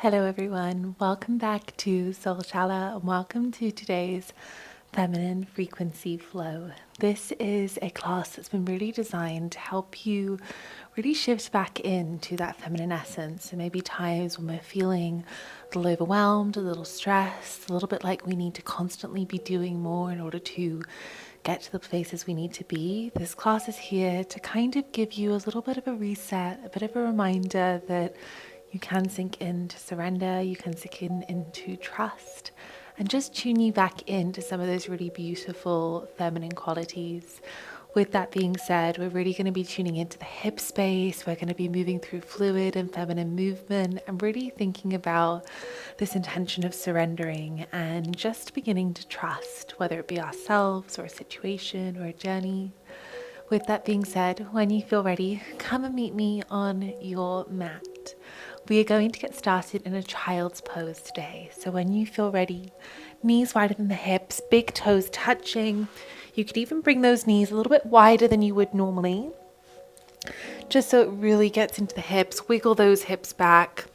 Hello everyone, welcome back to Soul Shala and welcome to today's Feminine Frequency Flow. This is a class that's been really designed to help you really shift back into that feminine essence. So maybe times when we're feeling a little overwhelmed, a little stressed, a little bit like we need to constantly be doing more in order to get to the places we need to be. This class is here to kind of give you a little bit of a reset, a bit of a reminder that you can sink into surrender, you can sink into trust, and just tune you back into some of those really beautiful feminine qualities. With that being said, we're really going to be tuning into the hip space. We're going to be moving through fluid and feminine movement and really thinking about this intention of surrendering and just beginning to trust, whether it be ourselves or a situation or a journey. With that being said, when you feel ready, come and meet me on your mat. We are going to get started in a child's pose today. So when you feel ready, knees wider than the hips, big toes touching. You could even bring those knees a little bit wider than you would normally, just so it really gets into the hips. Wiggle those hips back.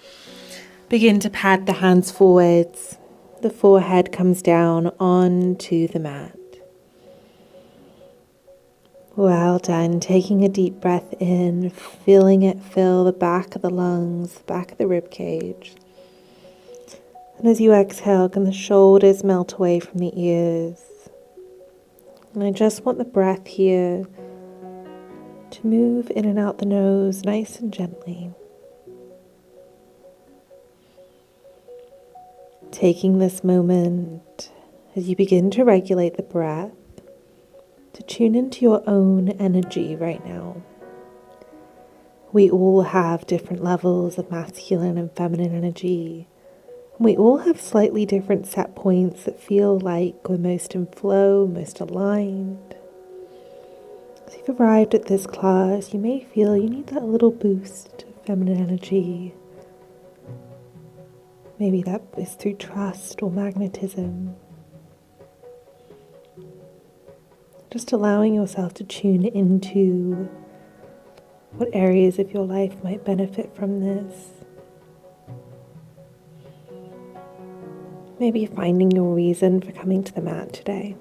Begin to pad the hands forwards. The forehead comes down onto the mat. Well done. Taking a deep breath in, feeling it fill the back of the lungs, the back of the rib cage. And as you exhale, can the shoulders melt away from the ears? And I just want the breath here to move in and out the nose nice and gently. Taking this moment as you begin to regulate the breath, to tune into your own energy right now. We all have different levels of masculine and feminine energy. We all have slightly different set points that feel like we're most in flow, most aligned. As you've arrived at this class, you may feel you need that little boost of feminine energy. Maybe that is through trust or magnetism. Just allowing yourself to tune into what areas of your life might benefit from this. Maybe finding your reason for coming to the mat today.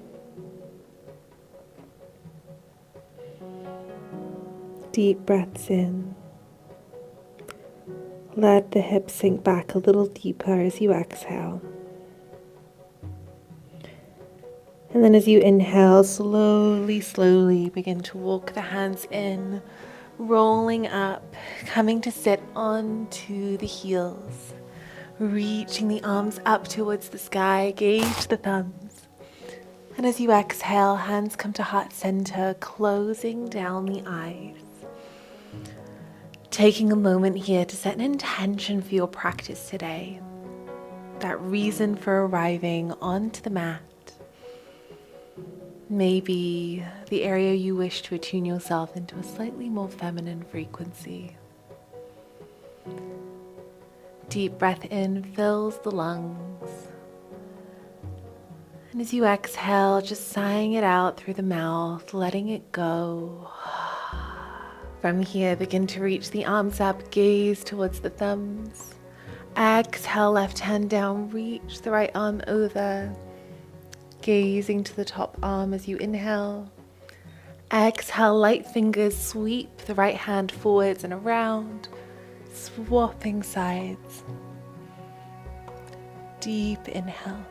Deep breaths in. Let the hips sink back a little deeper as you exhale. And then as you inhale, slowly begin to walk the hands in, rolling up, coming to sit onto the heels, reaching the arms up towards the sky, gaze the thumbs. And as you exhale, hands come to heart center, closing down the eyes. Taking a moment here to set an intention for your practice today, that reason for arriving onto the mat. Maybe the area you wish to attune yourself into a slightly more feminine frequency. Deep breath in fills the lungs. And as you exhale, just sighing it out through the mouth, letting it go. From here, begin to reach the arms up, gaze towards the thumbs. Exhale, left hand down, reach the right arm over. Gazing to the top arm as you inhale. Exhale, light fingers sweep the right hand forwards and around, swapping sides. Deep inhale.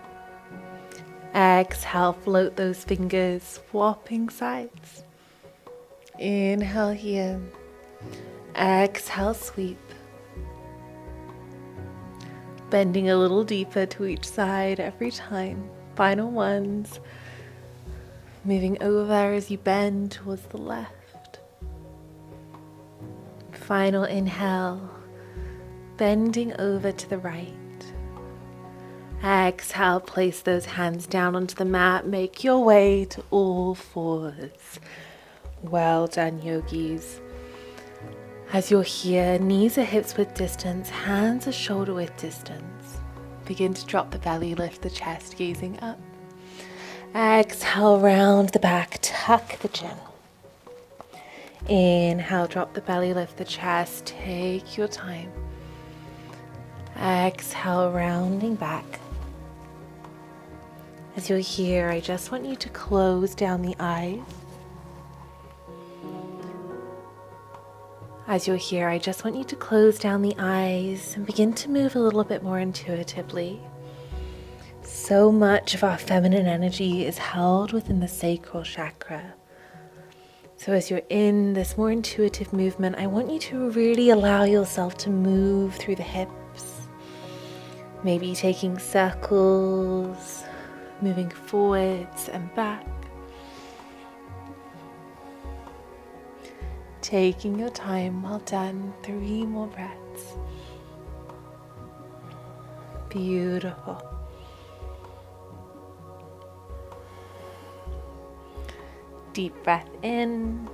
Exhale, float those fingers, swapping sides. Inhale here. Exhale, sweep. Bending a little deeper to each side every time. Final ones, moving over as you bend towards the left. Final inhale, bending over to the right. Exhale, place those hands down onto the mat, make your way to all fours. Well done, yogis. As you're here, knees are hips width distance, hands are shoulder width distance. Begin to drop the belly, lift the chest, gazing up. Exhale, round the back, tuck the chin. Inhale, drop the belly, lift the chest, take your time. Exhale, rounding back. As you're here, I just want you to close down the eyes. As you're here, I just want you to close down the eyes and begin to move a little bit more intuitively. So much of our feminine energy is held within the sacral chakra. So as you're in this more intuitive movement, I want you to really allow yourself to move through the hips. Maybe taking circles, moving forwards and back. Taking your time, well done. 3 more breaths. Beautiful. Deep breath in.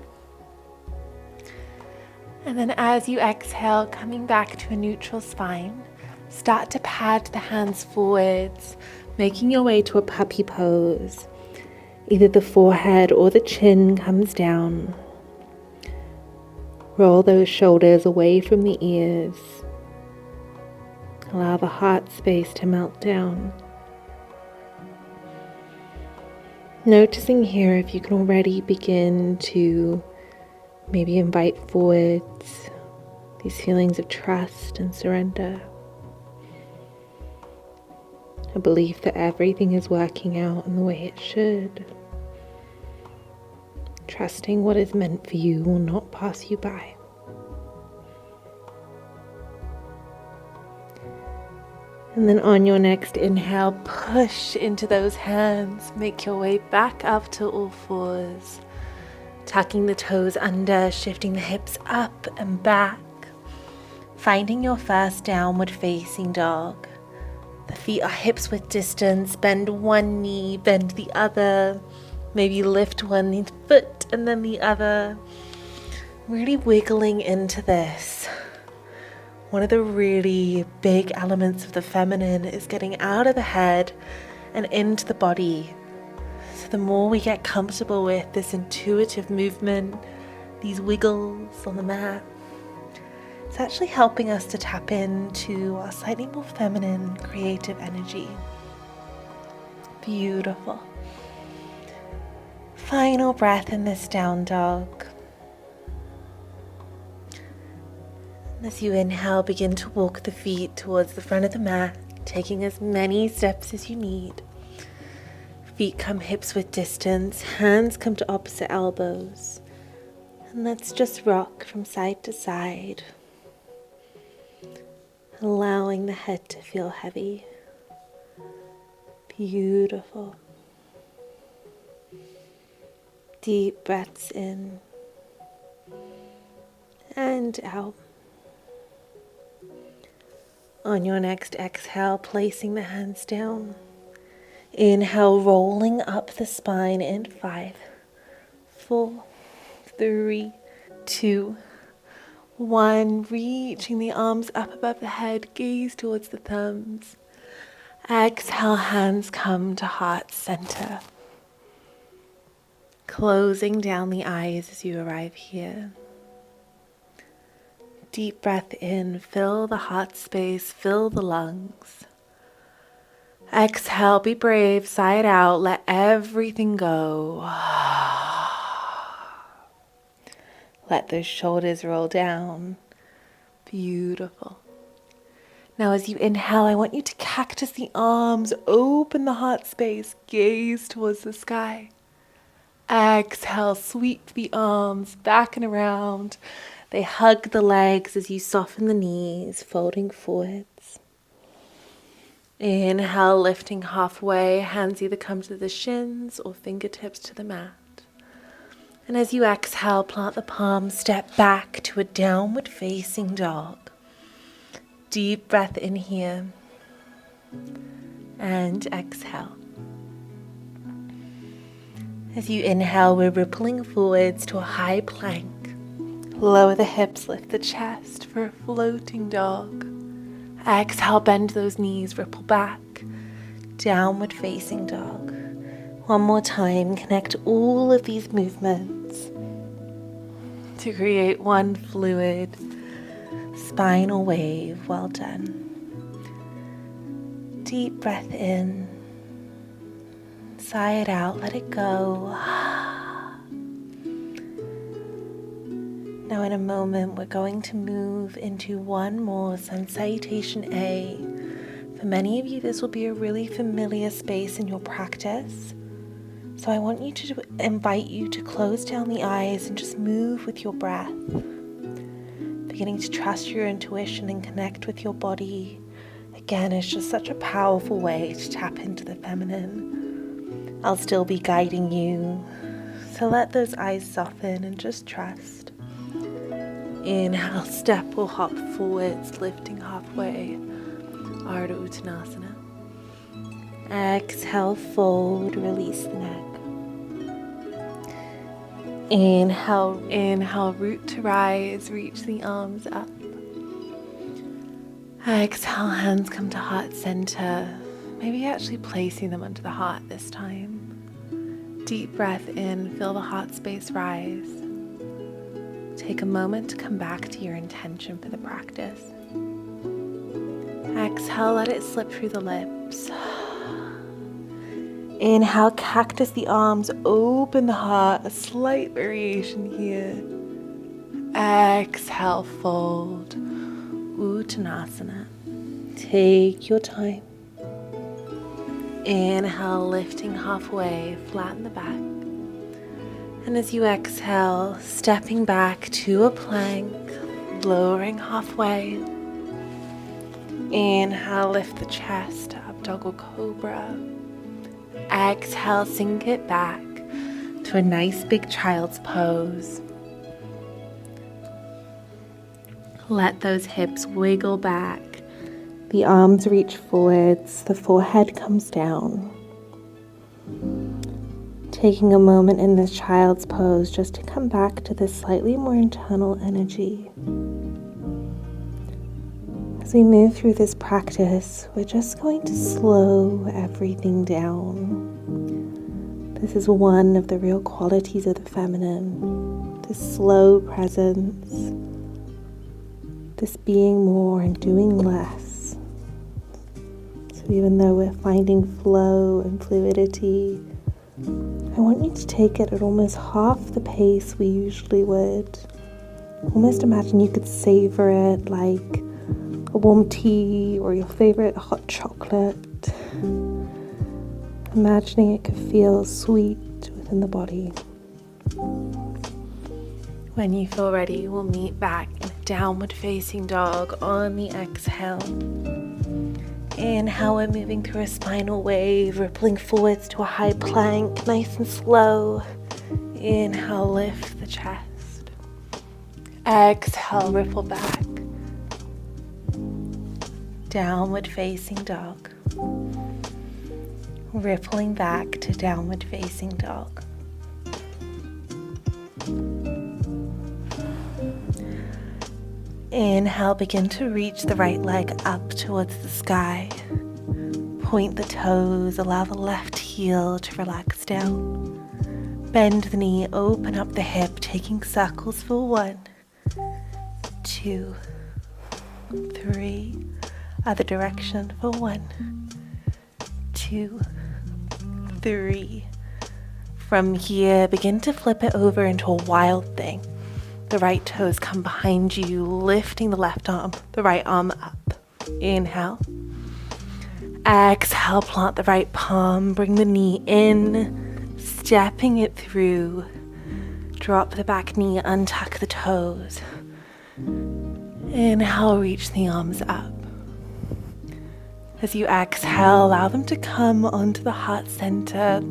And then as you exhale, coming back to a neutral spine, start to pad the hands forwards, making your way to a puppy pose. Either the forehead or the chin comes down. Roll those shoulders away from the ears. Allow the heart space to melt down. Noticing here if you can already begin to maybe invite forwards these feelings of trust and surrender. A belief that everything is working out in the way it should. Trusting what is meant for you will not pass you by. And then on your next inhale, push into those hands. Make your way back up to all fours. Tucking the toes under, shifting the hips up and back. Finding your first downward facing dog. The feet are hips width distance. Bend one knee, bend the other. Maybe lift one foot and then the other. Really wiggling into this. One of the really big elements of the feminine is getting out of the head and into the body. So the more we get comfortable with this intuitive movement, these wiggles on the mat, it's actually helping us to tap into our slightly more feminine, creative energy. Beautiful. Final breath in this down dog. As you inhale, begin to walk the feet towards the front of the mat, taking as many steps as you need. Feet come hips width distance, hands come to opposite elbows. And let's just rock from side to side, allowing the head to feel heavy. Beautiful. Deep breaths in and out. On your next exhale, placing the hands down. Inhale, rolling up the spine in 5, 4, 3, 2, 1. Reaching the arms up above the head, gaze towards the thumbs. Exhale, hands come to heart center. Closing down the eyes as you arrive here. Deep breath in, fill the heart space, fill the lungs. Exhale, be brave, sigh it out, let everything go. Let those shoulders roll down. Beautiful. Now as you inhale, I want you to cactus the arms, open the heart space, gaze towards the sky. Exhale, sweep the arms back and around. They hug the legs as you soften the knees, folding forwards. Inhale, lifting halfway, hands either come to the shins or fingertips to the mat. And as you exhale, plant the palms, step back to a downward facing dog. Deep breath in here and exhale. As you inhale, we're rippling forwards to a high plank. Lower the hips, lift the chest for a floating dog. Exhale, bend those knees, ripple back. Downward facing dog. One more time, connect all of these movements to create one fluid spinal wave. Well done. deep breath in. Sigh it out, let it go. Now in a moment, we're going to move into one more Sun Salutation A. For many of you, this will be a really familiar space in your practice. So I want to invite you to close down the eyes and just move with your breath. Beginning to trust your intuition and connect with your body. Again, it's just such a powerful way to tap into the feminine. I'll still be guiding you. So let those eyes soften and just trust. Inhale, step or hop forwards, lifting halfway. Ardha Uttanasana. Exhale, fold, release the neck. Inhale, root to rise, reach the arms up. Exhale, hands come to heart center. Maybe actually placing them under the heart this time. Deep breath in, feel the heart space rise. Take a moment to come back to your intention for the practice. Exhale, let it slip through the lips. Inhale, cactus the arms, open the heart, a slight variation here. Exhale, fold, Uttanasana. Take your time. Inhale, lifting halfway, flatten the back. And as you exhale, stepping back to a plank, lowering halfway. Inhale, lift the chest up, dog or cobra. Exhale, sink it back to a nice big child's pose. Let those hips wiggle back. The arms reach forwards, the forehead comes down. Taking a moment in this child's pose just to come back to this slightly more internal energy. As we move through this practice, we're just going to slow everything down. This is one of the real qualities of the feminine, this slow presence, this being more and doing less. So even though we're finding flow and fluidity, I want you to take it at almost half the pace we usually would. Almost imagine you could savor it like a warm tea or your favorite hot chocolate. Imagining it could feel sweet within the body. When you feel ready, we'll meet back in a downward facing dog on the exhale. Inhale, we're moving through a spinal wave, rippling forwards to a high plank, nice and slow. Inhale, lift the chest. Exhale, ripple back. Downward facing dog. Rippling back to downward facing dog. Inhale, begin to reach the right leg up towards the sky. Point the toes, allow the left heel to relax down. Bend the knee, open up the hip, taking circles for 1, 2, 3. Other direction for 1, 2, 3. From here, begin to flip it over into a wild thing. The right toes come behind you, lifting the left arm, the right arm up. Inhale. Exhale, plant the right palm, bring the knee in, stepping it through. Drop the back knee, untuck the toes. Inhale, reach the arms up. As you exhale, allow them to come onto the heart center.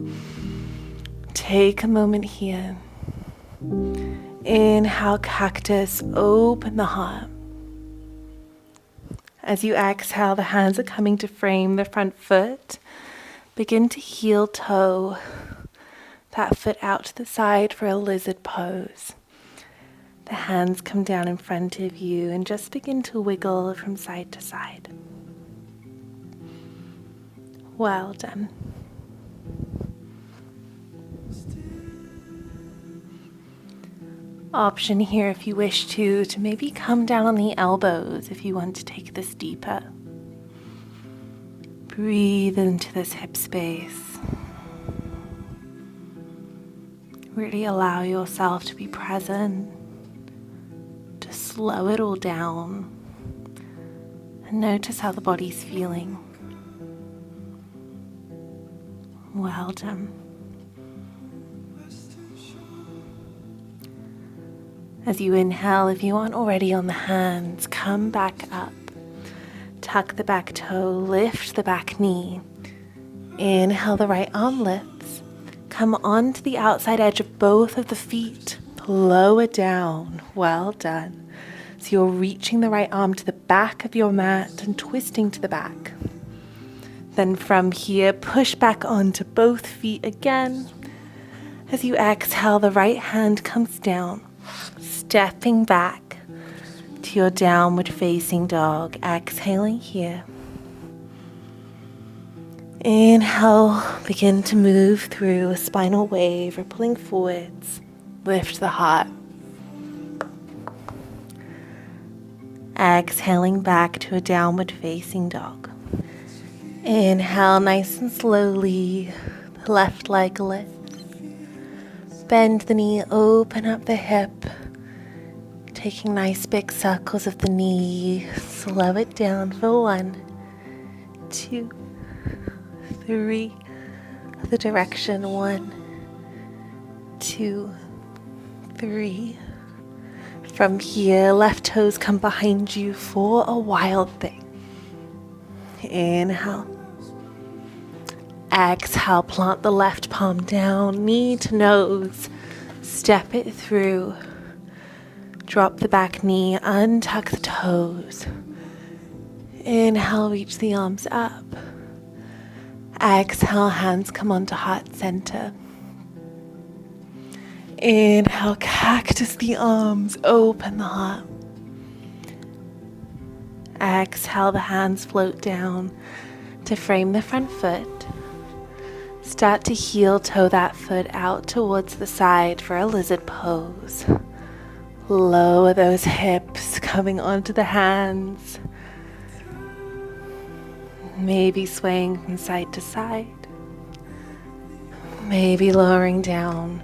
Take a moment here. Inhale, cactus, open the heart. As you exhale, the hands are coming to frame the front foot. Begin to heel toe that foot out to the side for a lizard pose. The hands come down in front of you and just begin to wiggle from side to side. Well done. Option here if you wish to maybe come down on the elbows if you want to take this deeper. Breathe into this hip space. Really allow yourself to be present, to slow it all down, and notice how the body's feeling. Well done. As you inhale, if you aren't already on the hands, come back up. Tuck the back toe, lift the back knee. Inhale, the right arm lifts. Come onto the outside edge of both of the feet. Lower down. Well done. So you're reaching the right arm to the back of your mat and twisting to the back. Then from here, push back onto both feet again. As you exhale, the right hand comes down, stepping back to your downward facing dog. Exhaling here. Inhale, begin to move through a spinal wave, rippling forwards. Lift the heart. Exhaling back to a downward facing dog. Inhale nice and slowly, the left leg lifts. Bend the knee, open up the hip. Taking nice big circles of the knee. Slow it down for 1, 2, 3. Other direction. 1, 2, 3. From here, left toes come behind you for a wild thing. Inhale. Exhale, plant the left palm down, knee to nose. Step it through. Drop the back knee, untuck the toes. Inhale, reach the arms up. Exhale, hands come onto heart center. Inhale, cactus the arms, open the heart. Exhale, the hands float down to frame the front foot. Start to heel toe that foot out towards the side for a lizard pose. Lower those hips, coming onto the hands. Maybe swaying from side to side. Maybe lowering down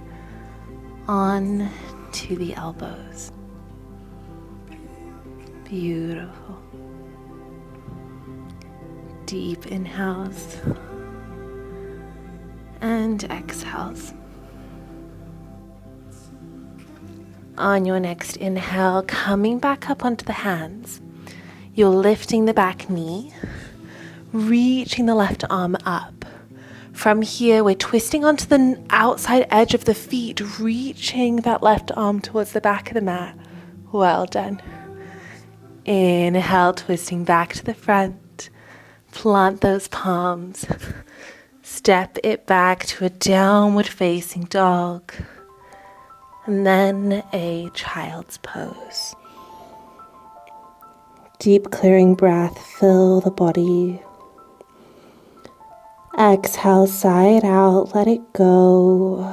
on to the elbows. Beautiful. Deep inhales and exhales. On your next inhale, coming back up onto the hands, you're lifting the back knee, reaching the left arm up. From here, we're twisting onto the outside edge of the feet, reaching that left arm towards the back of the mat. Well done. Inhale, twisting back to the front. Plant those palms. Step it back to a downward facing dog. And then a child's pose. Deep clearing breath, fill the body. Exhale, sigh it out, let it go.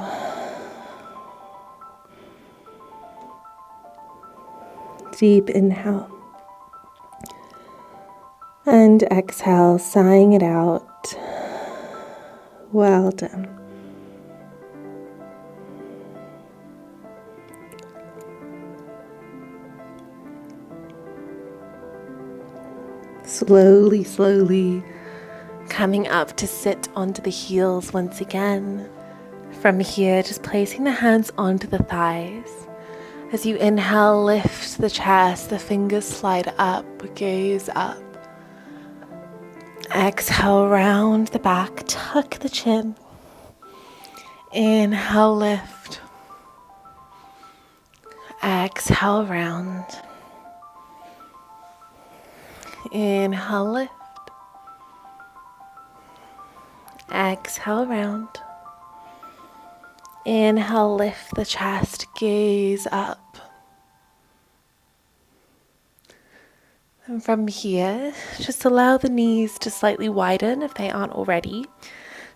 Deep inhale. And exhale, sighing it out. Well done. Slowly, slowly coming up to sit onto the heels once again. From here, just placing the hands onto the thighs. As you inhale, lift the chest, the fingers slide up, gaze up. Exhale, round the back, tuck the chin. Inhale, lift. Exhale, round. Inhale, lift. Exhale, round. Inhale, lift the chest, gaze up. And from here, just allow the knees to slightly widen if they aren't already,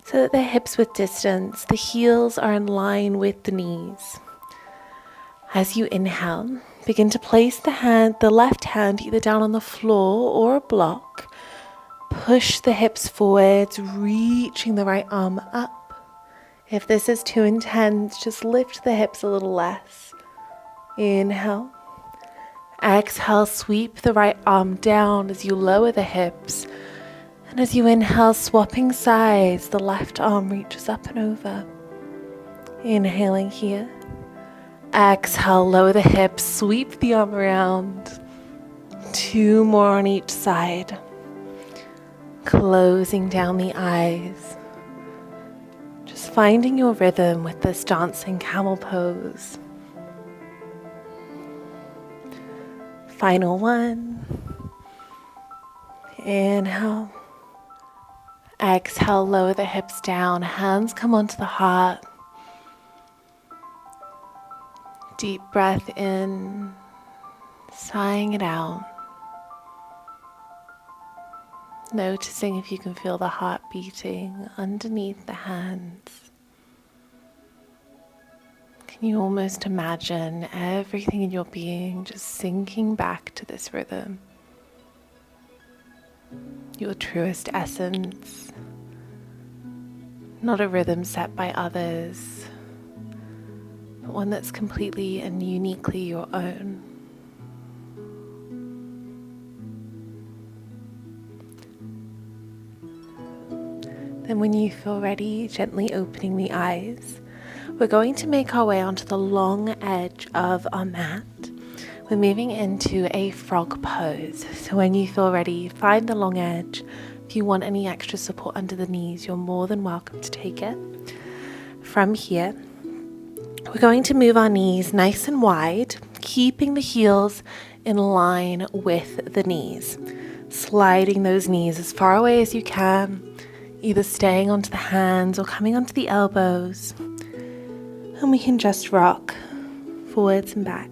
so that the hips width distance, the heels are in line with the knees. As you inhale, begin to place the left hand either down on the floor or a block, Push the hips forwards, reaching the right arm up. If this is too intense, just lift the hips a little less. Inhale. Exhale, sweep the right arm down as you lower the hips. And as you inhale, swapping sides, the left arm reaches up and over. Inhaling here. Exhale, lower the hips, sweep the arm around. 2 more on each side. Closing down the eyes. Just finding your rhythm with this dancing camel pose. Final one. Inhale. Exhale, lower the hips down, hands come onto the heart. Deep breath in, sighing it out. Noticing if you can feel the heart beating underneath the hands. Can you almost imagine everything in your being just sinking back to this rhythm? Your truest essence, not a rhythm set by others, but one that's completely and uniquely your own. Then when you feel ready, gently opening the eyes, we're going to make our way onto the long edge of our mat. We're moving into a frog pose. So when you feel ready, find the long edge. If you want any extra support under the knees, you're more than welcome to take it. From here, we're going to move our knees nice and wide, keeping the heels in line with the knees. Sliding those knees as far away as you can, either staying onto the hands or coming onto the elbows. And we can just rock forwards and back.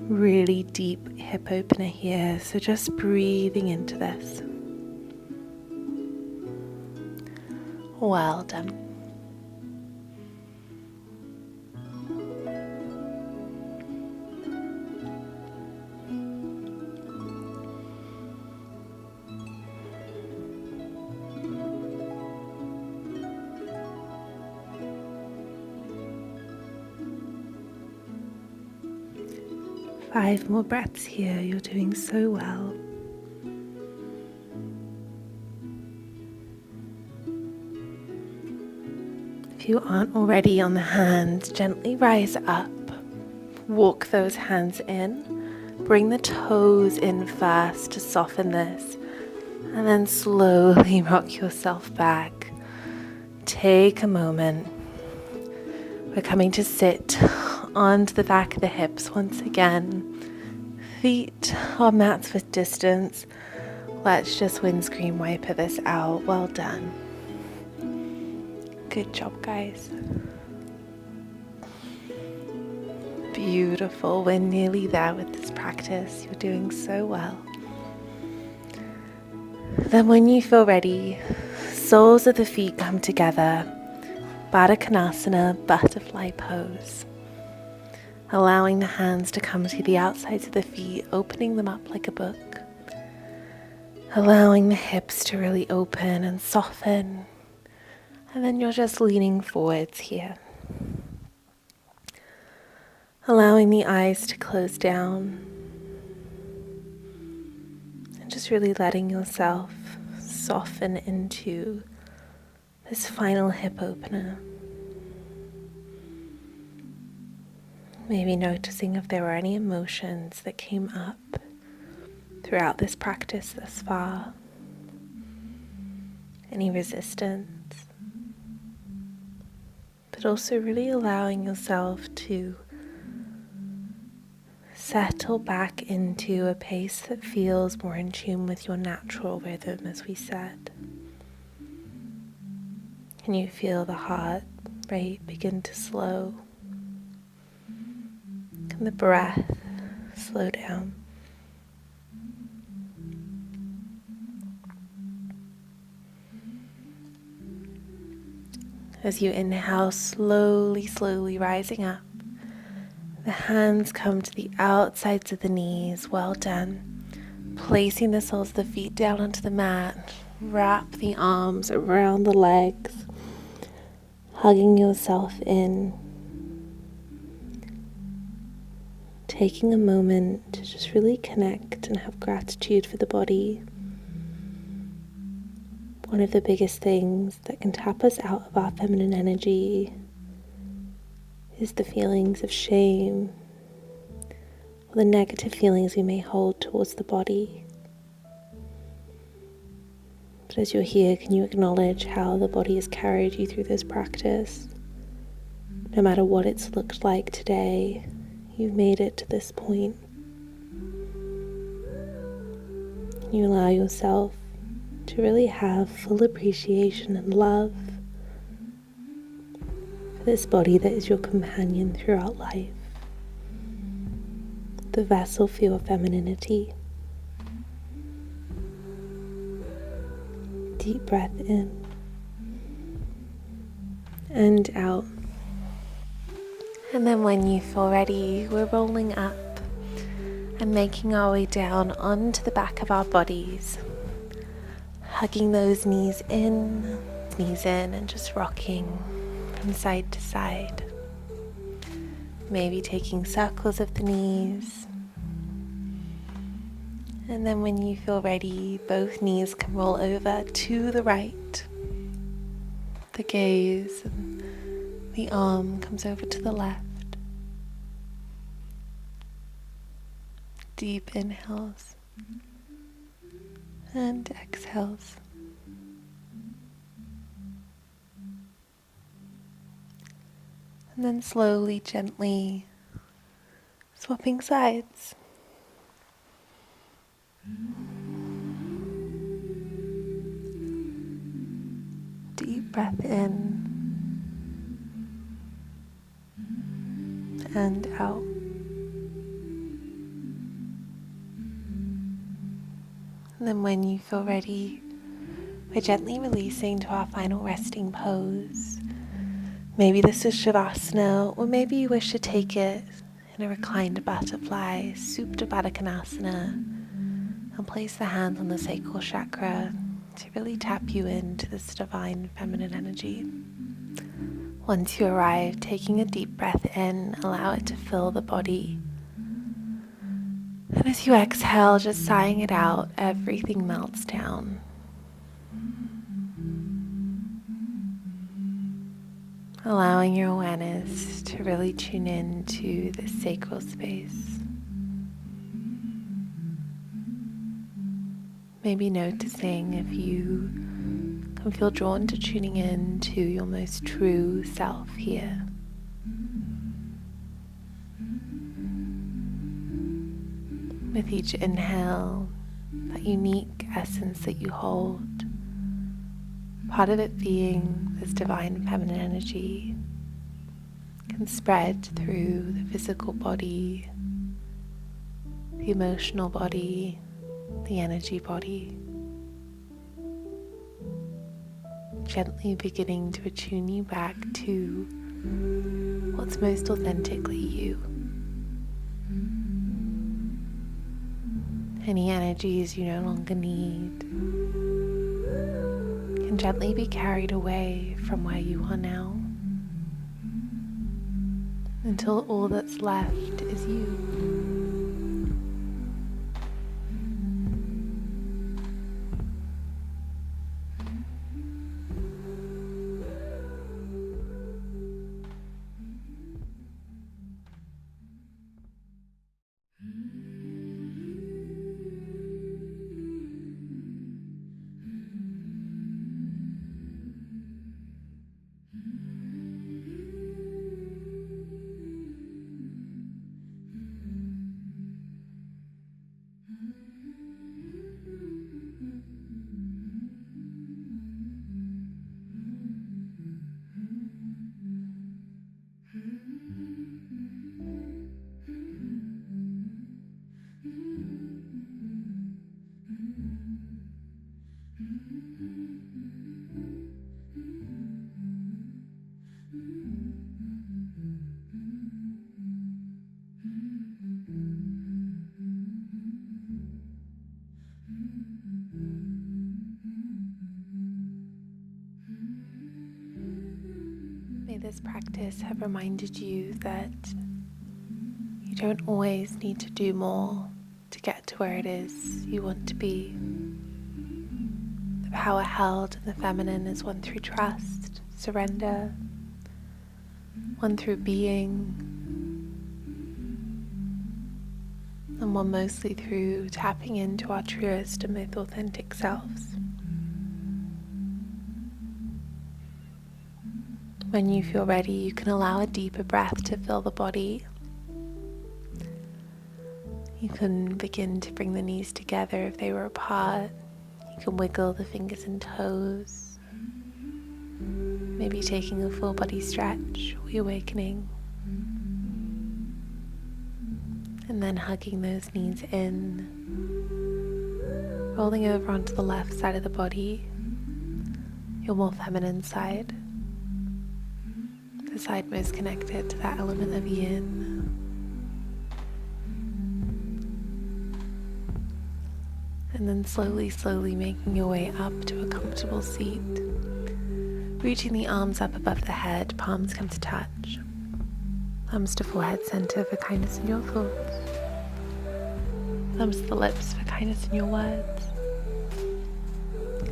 Really deep hip opener here, so just breathing into this. Well done. Five more breaths here, you're doing so well. If you aren't already on the hands, gently rise up. Walk those hands in. Bring the toes in first to soften this. And then slowly rock yourself back. Take a moment. We're coming to sit onto the back of the hips once again. Feet on mats with distance. Let's just windscreen wiper this out. Well done. Good job, guys. Beautiful. We're nearly there with this practice. You're doing so well. Then when you feel ready, soles of the feet come together. Baddha Konasana, butterfly pose. Allowing the hands to come to the outsides of the feet, opening them up like a book. Allowing the hips to really open and soften. And then you're just leaning forwards here. Allowing the eyes to close down. And just really letting yourself soften into this final hip opener. Maybe noticing if there were any emotions that came up throughout this practice thus far. Any resistance. But also really allowing yourself to settle back into a pace that feels more in tune with your natural rhythm, as we said. Can you feel the heart rate begin to slow? Can the breath slow down? As you inhale, slowly rising up. The hands come to the outsides of the knees. Well done. Placing the soles of the feet down onto the mat, wrap the arms around the legs, hugging yourself in, taking a moment to just really connect and have gratitude for the body. One of the biggest things that can tap us out of our feminine energy is the feelings of shame or the negative feelings we may hold towards the body. But as you're here, can you acknowledge how the body has carried you through this practice? No matter what it's looked like today, you've made it to this point. You allow yourself to really have full appreciation and love for this body that is your companion throughout life, the vessel for your femininity. Deep breath in and out. And then when you feel ready, we're rolling up and making our way down onto the back of our bodies, hugging those knees in, and just rocking from side to side. Maybe taking circles of the knees. And then when you feel ready, both knees can roll over to the right. The gaze and the arm comes over to the left. Deep inhales and exhales. And then slowly, gently swapping sides. Deep breath in and out. And then when you feel ready, we're gently releasing to our final resting pose. Maybe this is Savasana, or maybe you wish to take it in a reclined butterfly, Supta Baddha Konasana, and place the hands on the sacral chakra to really tap you into this divine feminine energy. Once you arrive, taking a deep breath in, allow it to fill the body. And as you exhale, just sighing it out, everything melts down. Allowing your awareness to really tune in to this sacral space. Maybe noticing if you can feel drawn to tuning in to your most true self here. With each inhale, that unique essence that you hold, part of it being this divine feminine energy, can spread through the physical body, the emotional body, the energy body, gently beginning to attune you back to what's most authentically you. Any energies you no longer need can gently be carried away from where you are now, until all that's left is you. May this practice have reminded you that you don't always need to do more to get to where it is you want to be. The power held in the feminine is one through trust, surrender, one through being, and one mostly through tapping into our truest and most authentic selves. When you feel ready, you can allow a deeper breath to fill the body. You can begin to bring the knees together if they were apart. You can wiggle the fingers and toes. Maybe taking a full body stretch, reawakening. And then hugging those knees in. Rolling over onto the left side of the body, your more feminine side. The side most connected to that element of yin. And then slowly making your way up to a comfortable seat. Reaching the arms up above the head, palms come to touch. Thumbs to forehead center for kindness in your thoughts. Thumbs to the lips for kindness in your words.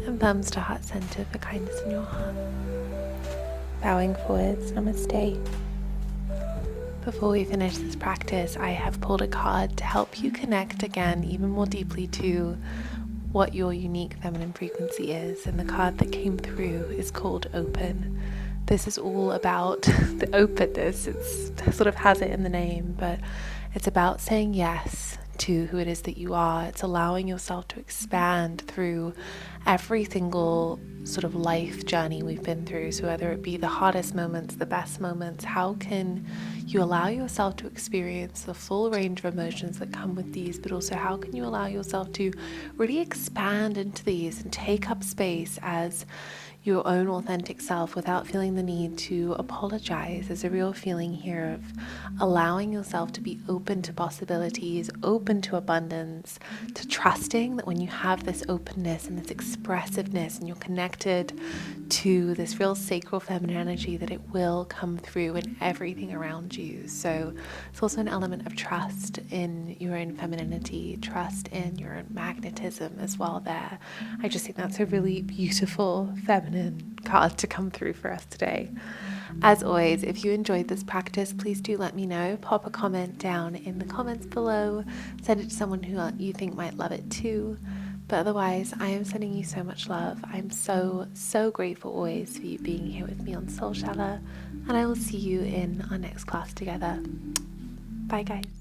And thumbs to heart center for kindness in your heart. Bowing forwards, namaste. Before we finish this practice, I have pulled a card to help you connect again even more deeply to what your unique feminine frequency is. And the card that came through is called Open. This is all about the openness. It sort of has it in the name, but it's about saying yes to who it is that you are. It's allowing yourself to expand through every single sort of life journey we've been through. So whether it be the hardest moments, the best moments, how can you allow yourself to experience the full range of emotions that come with these, but also how can you allow yourself to really expand into these and take up space as your own authentic self without feeling the need to apologize. There's a real feeling here of allowing yourself to be open to possibilities, open to abundance, to trusting that when you have this openness and this expressiveness and you're connected to this real sacral feminine energy, that it will come through in everything around you. So it's also an element of trust in your own femininity, trust in your own magnetism as well there. I just think that's a really beautiful feminine card to come through for us today. As always, if you enjoyed this practice, please do let me know. Pop a comment down in the comments below. Send it to someone who you think might love it too. But otherwise, I am sending you so much love. I'm so grateful always for you being here with me on Soul Shala, and I will see you in our next class together. Bye guys.